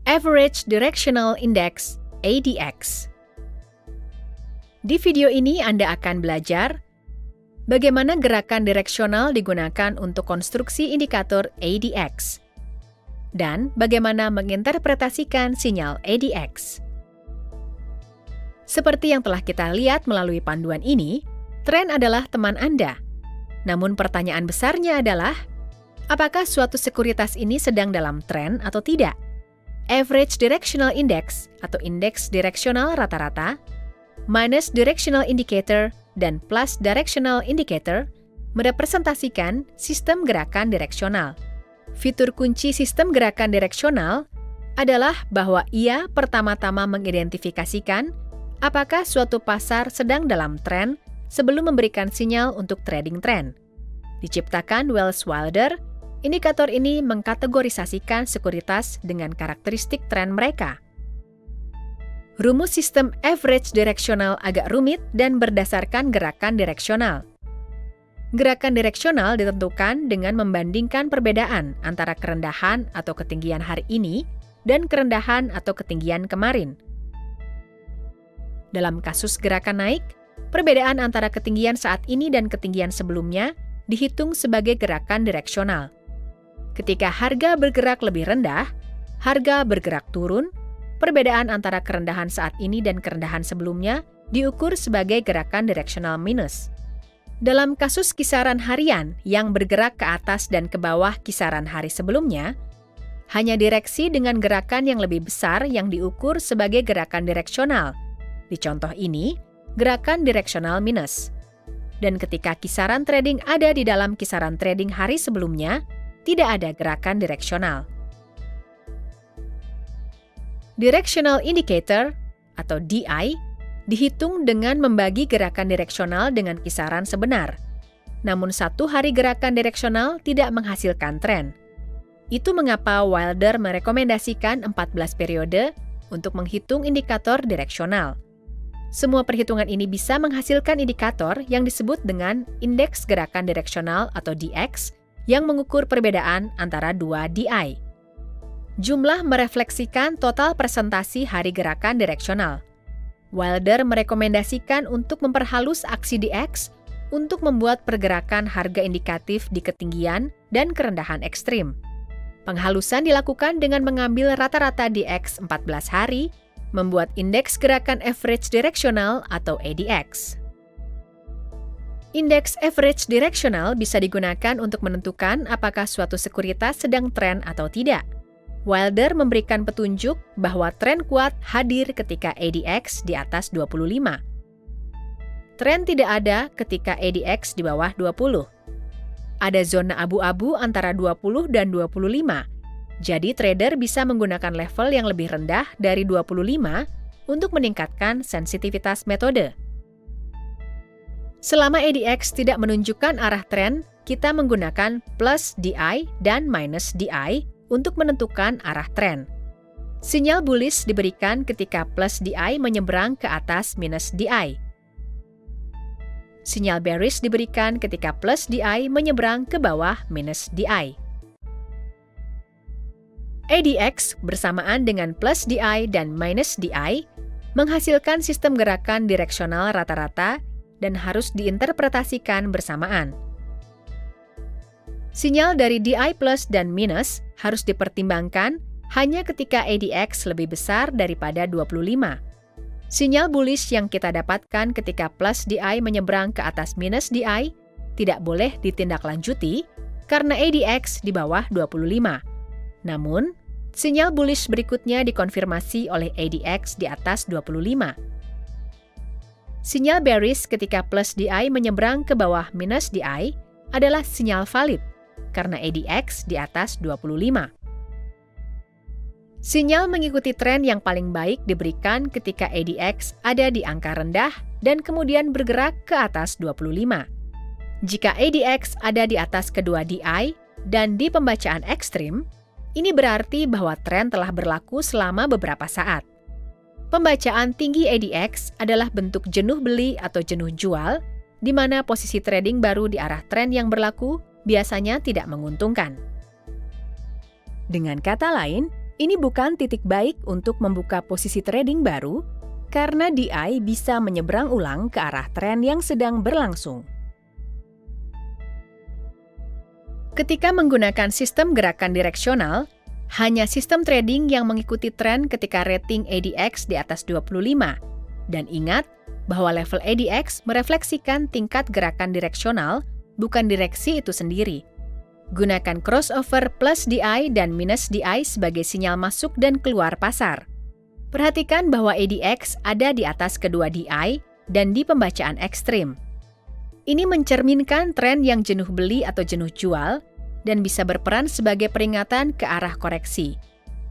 Average Directional Index (ADX). Di video ini Anda akan belajar bagaimana gerakan direksional digunakan untuk konstruksi indikator ADX dan bagaimana menginterpretasikan sinyal ADX. Seperti yang telah kita lihat melalui panduan ini, tren adalah teman Anda. Namun pertanyaan besarnya adalah, apakah suatu sekuritas ini sedang dalam tren atau tidak? Average Directional Index atau indeks direksional rata-rata, minus Directional Indicator, dan plus Directional Indicator merepresentasikan sistem gerakan direksional. Fitur kunci sistem gerakan direksional adalah bahwa ia pertama-tama mengidentifikasikan apakah suatu pasar sedang dalam tren sebelum memberikan sinyal untuk trading trend. Diciptakan Welles Wilder, indikator ini mengkategorisasikan sekuritas dengan karakteristik tren mereka. Rumus sistem average direksional agak rumit dan berdasarkan gerakan direksional. Gerakan direksional ditentukan dengan membandingkan perbedaan antara kerendahan atau ketinggian hari ini dan kerendahan atau ketinggian kemarin. Dalam kasus gerakan naik, perbedaan antara ketinggian saat ini dan ketinggian sebelumnya dihitung sebagai gerakan direksional. Ketika harga bergerak lebih rendah, harga bergerak turun, perbedaan antara kerendahan saat ini dan kerendahan sebelumnya diukur sebagai gerakan direksional minus. Dalam kasus kisaran harian yang bergerak ke atas dan ke bawah kisaran hari sebelumnya, hanya direksi dengan gerakan yang lebih besar yang diukur sebagai gerakan direksional. Di contoh ini, gerakan direksional minus. Dan ketika kisaran trading ada di dalam kisaran trading hari sebelumnya, tidak ada gerakan direksional. Directional Indicator atau DI dihitung dengan membagi gerakan direksional dengan kisaran sebenar. Namun satu hari gerakan direksional tidak menghasilkan tren. Itu mengapa Wilder merekomendasikan 14 periode untuk menghitung indikator direksional. Semua perhitungan ini bisa menghasilkan indikator yang disebut dengan indeks gerakan direksional atau DX yang mengukur perbedaan antara dua DI. Jumlah merefleksikan total presentasi hari gerakan direksional. Wilder merekomendasikan untuk memperhalus aksi DX untuk membuat pergerakan harga indikatif di ketinggian dan kerendahan ekstrim. Penghalusan dilakukan dengan mengambil rata-rata DX 14 hari, membuat indeks gerakan average direksional atau ADX. Indeks average direksional bisa digunakan untuk menentukan apakah suatu sekuritas sedang tren atau tidak. Wilder memberikan petunjuk bahwa tren kuat hadir ketika ADX di atas 25. Tren tidak ada ketika ADX di bawah 20. Ada zona abu-abu antara 20 dan 25. Jadi trader bisa menggunakan level yang lebih rendah dari 25 untuk meningkatkan sensitivitas metode. Selama ADX tidak menunjukkan arah tren, kita menggunakan plus DI dan minus DI untuk menentukan arah tren. Sinyal bullish diberikan ketika plus DI menyeberang ke atas minus DI. Sinyal bearish diberikan ketika plus DI menyeberang ke bawah minus DI. ADX bersamaan dengan plus DI dan minus DI menghasilkan sistem gerakan direksional rata-rata dan harus diinterpretasikan bersamaan. Sinyal dari DI plus dan minus harus dipertimbangkan hanya ketika ADX lebih besar daripada 25. Sinyal bullish yang kita dapatkan ketika plus DI menyeberang ke atas minus DI tidak boleh ditindaklanjuti karena ADX di bawah 25. Namun, sinyal bullish berikutnya dikonfirmasi oleh ADX di atas 25. Sinyal bearish ketika plus DI menyeberang ke bawah minus DI adalah sinyal valid karena ADX di atas 25. Sinyal mengikuti tren yang paling baik diberikan ketika ADX ada di angka rendah dan kemudian bergerak ke atas 25. Jika ADX ada di atas kedua DI dan di pembacaan ekstrim, ini berarti bahwa tren telah berlaku selama beberapa saat. Pembacaan tinggi ADX adalah bentuk jenuh beli atau jenuh jual, di mana posisi trading baru di arah tren yang berlaku biasanya tidak menguntungkan. Dengan kata lain, Ini bukan titik baik untuk membuka posisi trading baru, karena DI bisa menyeberang ulang ke arah tren yang sedang berlangsung. Ketika menggunakan sistem gerakan direksional, hanya sistem trading yang mengikuti tren ketika rating ADX di atas 25. Dan ingat bahwa level ADX merefleksikan tingkat gerakan direksional, bukan direksi itu sendiri. Gunakan crossover plus DI dan minus DI sebagai sinyal masuk dan keluar pasar. Perhatikan bahwa ADX ada di atas kedua DI dan di pembacaan ekstrim. Ini mencerminkan tren yang jenuh beli atau jenuh jual dan bisa berperan sebagai peringatan ke arah koreksi.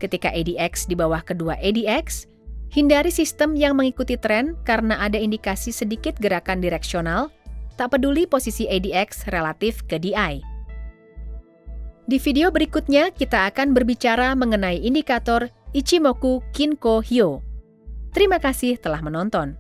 Ketika ADX di bawah kedua ADX, hindari sistem yang mengikuti tren karena ada indikasi sedikit gerakan direksional, tak peduli posisi ADX relatif ke DI. Di video berikutnya, kita akan berbicara mengenai indikator Ichimoku Kinko Hyo. Terima kasih telah menonton.